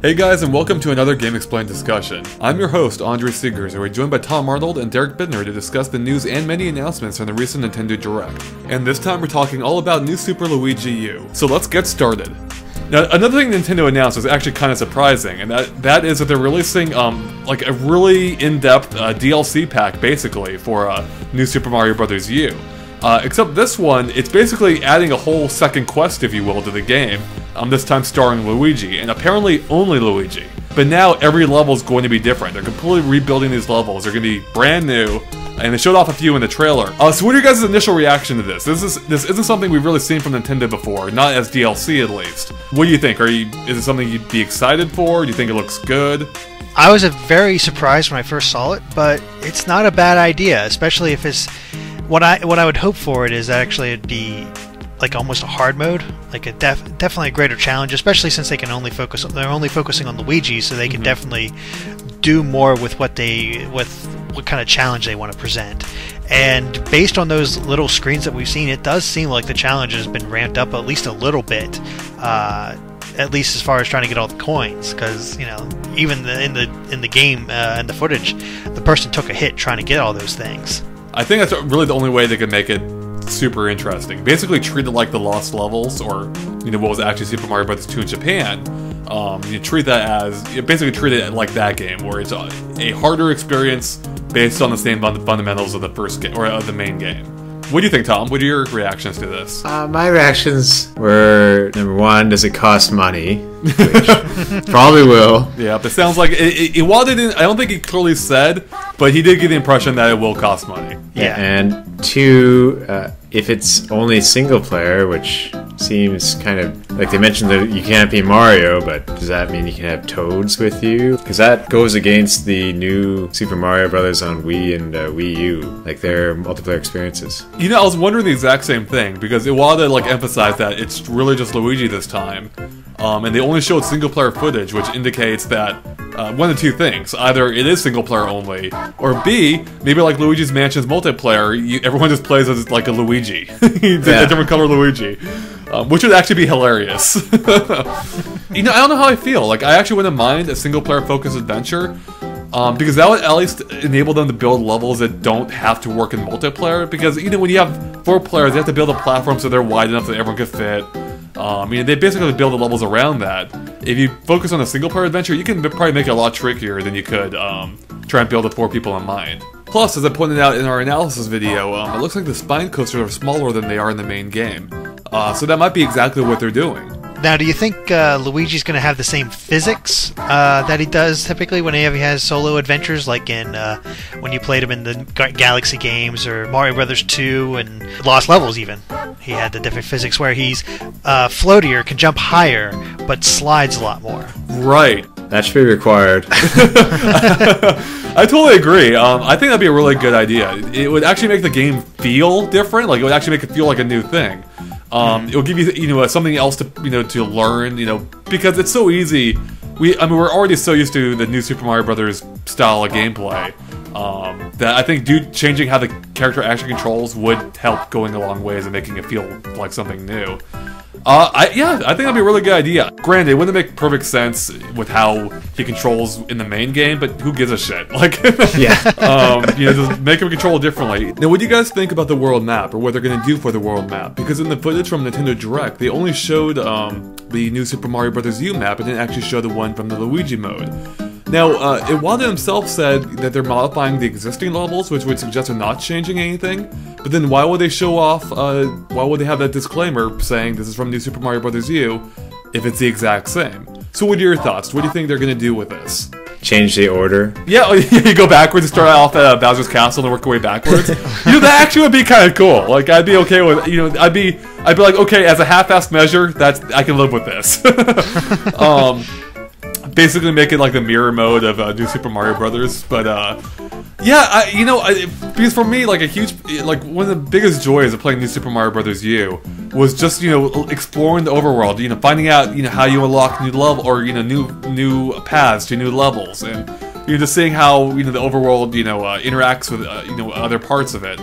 Hey guys, and welcome to another GameXplain discussion. I'm your host, Andre Seegers, and we're joined by Tom Arnold and Derek Bittner to discuss the news and many announcements from the recent Nintendo Direct. And this time we're talking all about New Super Luigi U. So let's get started. Now, another thing Nintendo announced was actually kind of surprising, and that is that they're releasing like a really in-depth DLC pack, basically, for New Super Mario Bros. U. Except this one, it's basically adding a whole second quest, if you will, to the game, this time starring Luigi, and apparently only Luigi. But now every level is going to be different. They're completely rebuilding these levels. They're going to be brand new, and they showed off a few in the trailer. So what are your guys' initial reaction to this? This isn't something we've really seen from Nintendo before, not as DLC at least. What do you think? Is it something you'd be excited for? Do you think it looks good? I was very surprised when I first saw it, but it's not a bad idea, especially if it's... What I would hope for it is actually it'd be like almost a hard mode, like a definitely a greater challenge, especially since they're only focusing on Luigi, so they can definitely do more with what kind of challenge they want to present. And based on those little screens that we've seen, it does seem like the challenge has been ramped up at least a little bit. At least as far as trying to get all the coins, because even in the game and the footage, the person took a hit trying to get all those things. I think that's really the only way they could make it super interesting. Basically treat it like the Lost Levels, or what was actually Super Mario Bros. 2 in Japan. You treat it like that game, where it's a harder experience based on the same fundamentals of the first game, or of the main game. What do you think, Tom? What are your reactions to this? My reactions were, number one, does it cost money? Which probably will. Yeah, but it sounds like Iwata didn't. I don't think he clearly said, but he did get the impression that it will cost money. Yeah, and two, if it's only single player, which seems kind of like they mentioned that you can't be Mario, but does that mean you can have Toads with you? Because that goes against the new Super Mario Brothers on Wii and Wii U, like their multiplayer experiences. I was wondering the exact same thing, because Iwata emphasized that it's really just Luigi this time, and they only showed single player footage, which indicates that one of two things: either it is single player only, or B, maybe like Luigi's Mansion's multiplayer, everyone just plays as like a Luigi, a different color Luigi. Which would actually be hilarious. I don't know how I feel. Like, I actually wouldn't mind a single-player focused adventure, because that would at least enable them to build levels that don't have to work in multiplayer. Because when you have 4 players, they have to build a platform so they're wide enough that everyone can fit. They basically build the levels around that. If you focus on a single-player adventure, you can probably make it a lot trickier than you could try and build with 4 people in mind. Plus, as I pointed out in our analysis video, it looks like the spine coasters are smaller than they are in the main game. So that might be exactly what they're doing. Now, do you think Luigi's going to have the same physics that he does typically when he has solo adventures, like in when you played him in the Galaxy games or Mario Bros. 2 and Lost Levels even? He had the different physics where he's floatier, can jump higher, but slides a lot more. Right. That should be required. I totally agree. I think that'd be a really good idea. It would actually make the game feel different. Like, it would actually make it feel like a new thing. It will give you, something else to, to learn, because it's so easy. We're already so used to the new Super Mario Brothers style of gameplay, that I think changing how the character actually controls would help going a long ways and making it feel like something new. I think that'd be a really good idea. Granted, it wouldn't make perfect sense with how he controls in the main game, but who gives a shit? Like, just make him control it differently. Now, what do you guys think about the world map, or what they're going to do for the world map? Because in the footage from Nintendo Direct, they only showed the new Super Mario Bros. U map, and didn't actually show the one from the Luigi mode. Now, Iwata himself said that they're modifying the existing levels, which would suggest they're not changing anything. But then why would they show off, why would they have that disclaimer saying this is from New Super Mario Bros. U if it's the exact same? So what are your thoughts? What do you think they're going to do with this? Change the order. Yeah, you go backwards and start off at Bowser's Castle and work your way backwards. That actually would be kind of cool. Like, I'd be okay with, I'd be like, okay, as a half-assed measure, I can live with this. basically make it like the mirror mode of New Super Mario Brothers. But yeah, because for me, like one of the biggest joys of playing New Super Mario Brothers U was just exploring the overworld, finding out how you unlock new level or new paths to new levels, and just seeing how the overworld interacts with other parts of it.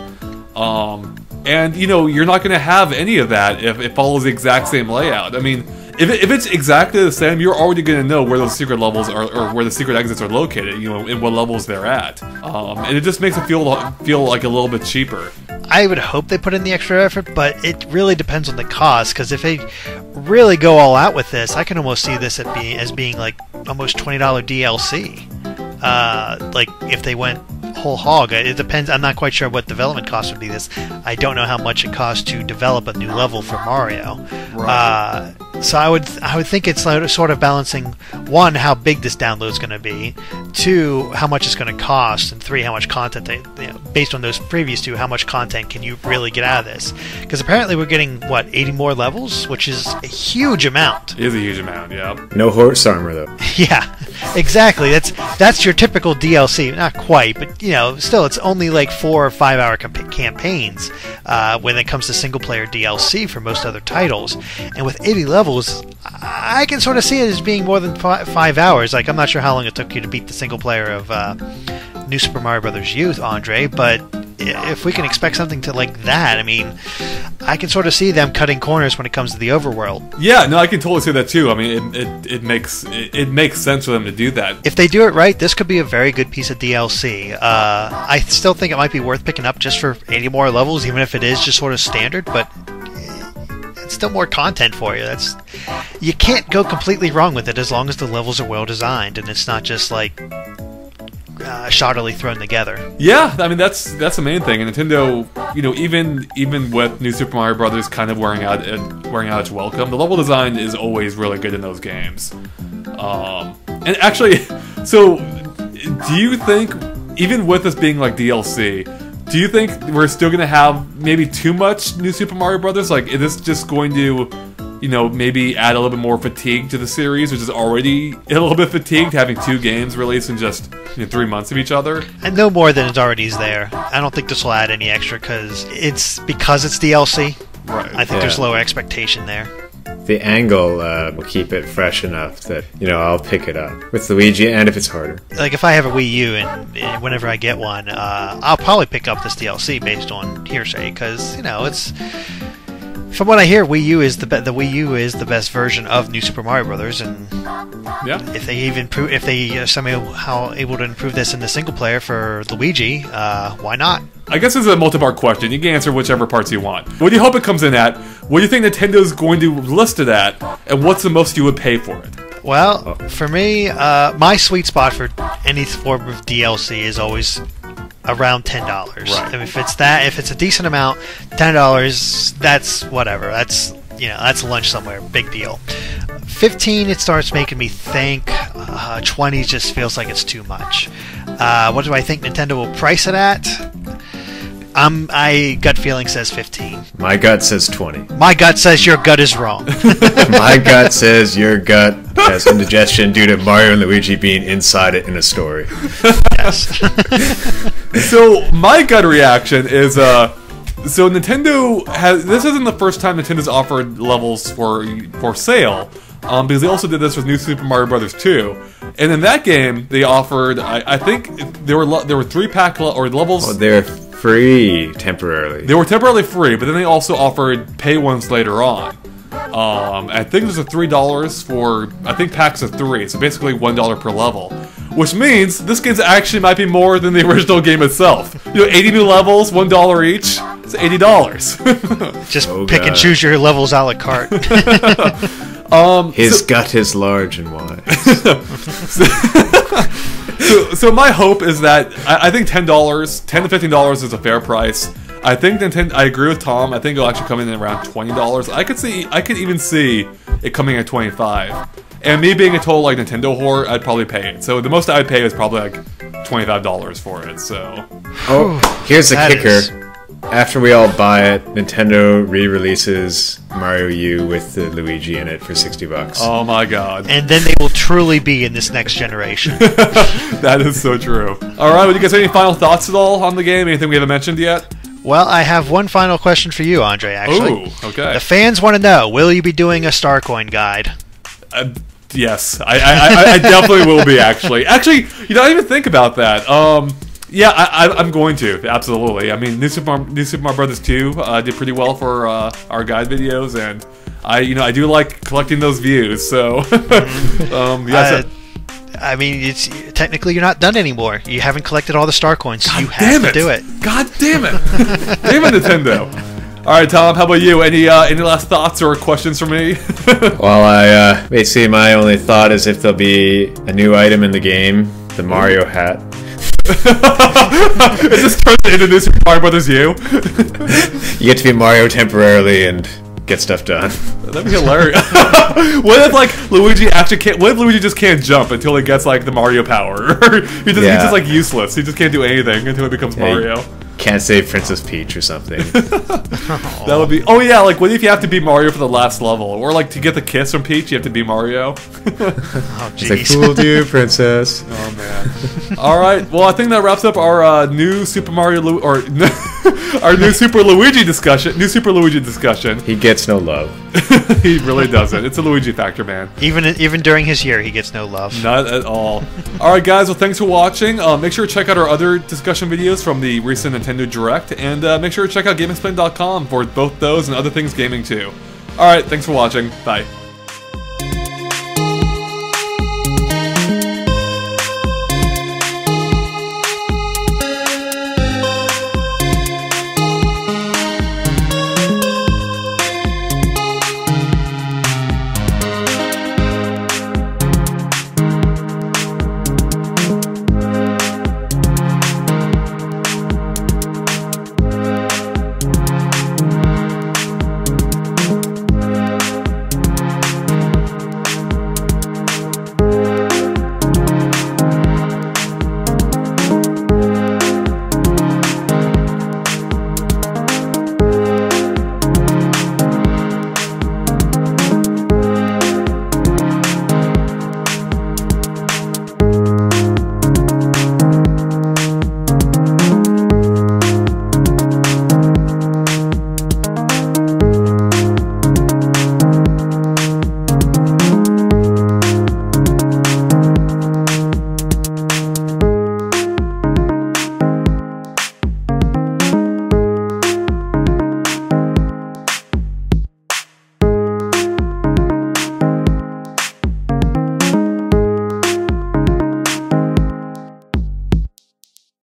And you're not going to have any of that if it follows the exact same layout. I mean, if it's exactly the same, you're already going to know where those secret levels are, or where the secret exits are located, in what levels they're at. And it just makes it feel like a little bit cheaper. I would hope they put in the extra effort, but it really depends on the cost, because if they really go all out with this, I can almost see this as being like almost $20 DLC. Like if they went whole hog. It depends. I'm not quite sure what development cost would be. I don't know how much it costs to develop a new level for Mario. Right. So I would think it's sort of balancing, one, how big this download is going to be, two, how much it's going to cost, and three, how much content based on those previous two, how much content can you really get out of this? Because apparently we're getting 80 more levels, which is a huge amount. It is a huge amount, yeah. No horse armor though. Yeah, exactly. That's your typical DLC. Not quite, but still, it's only like 4 or 5 hour campaigns when it comes to single player DLC for most other titles. And with 80 levels, I can sort of see it as being more than 5 hours. Like, I'm not sure how long it took you to beat the single player of New Super Mario Brothers U, Andre, but if we can expect something to like that, I mean, I can sort of see them cutting corners when it comes to the overworld. Yeah, no, I can totally see that too. I mean, it makes sense for them to do that. If they do it right, this could be a very good piece of DLC. I still think it might be worth picking up just for 80 more levels, even if it is just sort of standard, but it's still more content for you. You can't go completely wrong with it as long as the levels are well designed and it's not just like shoddily thrown together. Yeah, I mean that's the main thing. And Nintendo, even with New Super Mario Brothers kind of wearing out its welcome, the level design is always really good in those games. And actually, so do you think, even with this being like DLC, do you think we're still going to have maybe too much New Super Mario Brothers? Like, is this just going to, maybe add a little bit more fatigue to the series, which is already a little bit fatigued, having 2 games released in just 3 months of each other? And no more than it already is there. I don't think this will add any extra because it's DLC. Right. I think there's lower expectation there. The angle will keep it fresh enough that I'll pick it up with Luigi, and if it's harder. Like if I have a Wii U and whenever I get one, I'll probably pick up this DLC based on hearsay because it's. From what I hear, Wii U is the Wii U is the best version of New Super Mario Brothers, and if they somehow able to improve this in the single player for Luigi, why not? I guess it's a multi-part question. You can answer whichever parts you want. What do you hope it comes in at? What do you think Nintendo's going to list it at? And what's the most you would pay for it? Well, for me, my sweet spot for any form of DLC is always around $10. Right. And if it's a decent amount, $10, that's whatever. That's that's lunch somewhere. Big deal. 15, it starts making me think. 20 just feels like it's too much. What do I think Nintendo will price it at? My gut feeling says 15. My gut says 20. My gut says your gut is wrong. My gut says your gut has indigestion due to Mario and Luigi being inside it in a story. Yes. So my gut reaction is so Nintendo this isn't the first time Nintendo's offered levels for sale. Because they also did this with New Super Mario Brothers 2, and in that game they offered I think there were 3-pack levels. Oh, they're free temporarily. They were temporarily free, but then they also offered pay ones later on. I think there's a $3 for packs of 3, so basically $1 per level. Which means this game actually might be more than the original game itself. 80 new levels, $1 each. It's $80. Just pick and choose your levels a la carte. His gut is large and wide. So my hope is that I think $10 to $15 is a fair price. I think Nintendo. I agree with Tom. I think it'll actually come in around $20. I could even see it coming at $25. And me being a total Nintendo whore, I'd probably pay it. So the most I'd pay is probably $25 for it. So here's the kicker. after we all buy it, Nintendo re-releases Mario U with the Luigi in it for $60. Oh my god. And then they will truly be in this next generation. That is so true. Alright, well, you guys have any final thoughts at all on the game? Anything we haven't mentioned yet? Well, I have one final question for you, Andre, actually. Ooh, okay. The fans want to know, will you be doing a Starcoin guide? Yes, I definitely will be, actually. Actually, you know, I didn't even think about that. Yeah, I'm going to, absolutely. I mean, New Super Mario Brothers 2 did pretty well for our guide videos, and I do like collecting those views, so... yeah, I mean, it's technically you're not done anymore. You haven't collected all the star coins, so God you have to do it. God damn it! Damn it, Nintendo! All right, Tom. How about you? Any last thoughts or questions for me? Well, basically my only thought is if there'll be a new item in the game, the Mario hat. It just turns into New Super Mario Brothers U. You get to be Mario temporarily and get stuff done. That'd be hilarious. What if like Luigi actually can't? What if Luigi just can't jump until he gets like the Mario power? He's just like useless. He just can't do anything until he becomes Mario. Can't save Princess Peach or something. That would be. Oh yeah, like what if you have to be Mario for the last level, or like to get the kiss from Peach, you have to be Mario. Oh jeez. It's like, fooled you, princess. Oh man. All right. Well, I think that wraps up our new Super Mario our new Super Luigi discussion. New Super Luigi discussion. He gets no love. He really doesn't. It's a Luigi factor, man. Even during his year, he gets no love. Not at all. All right, guys. Well, thanks for watching. Make sure to check out our other discussion videos from the recent Nintendo Direct, and make sure to check out GameXplain.com for both those and other things gaming too. All right. Thanks for watching. Bye.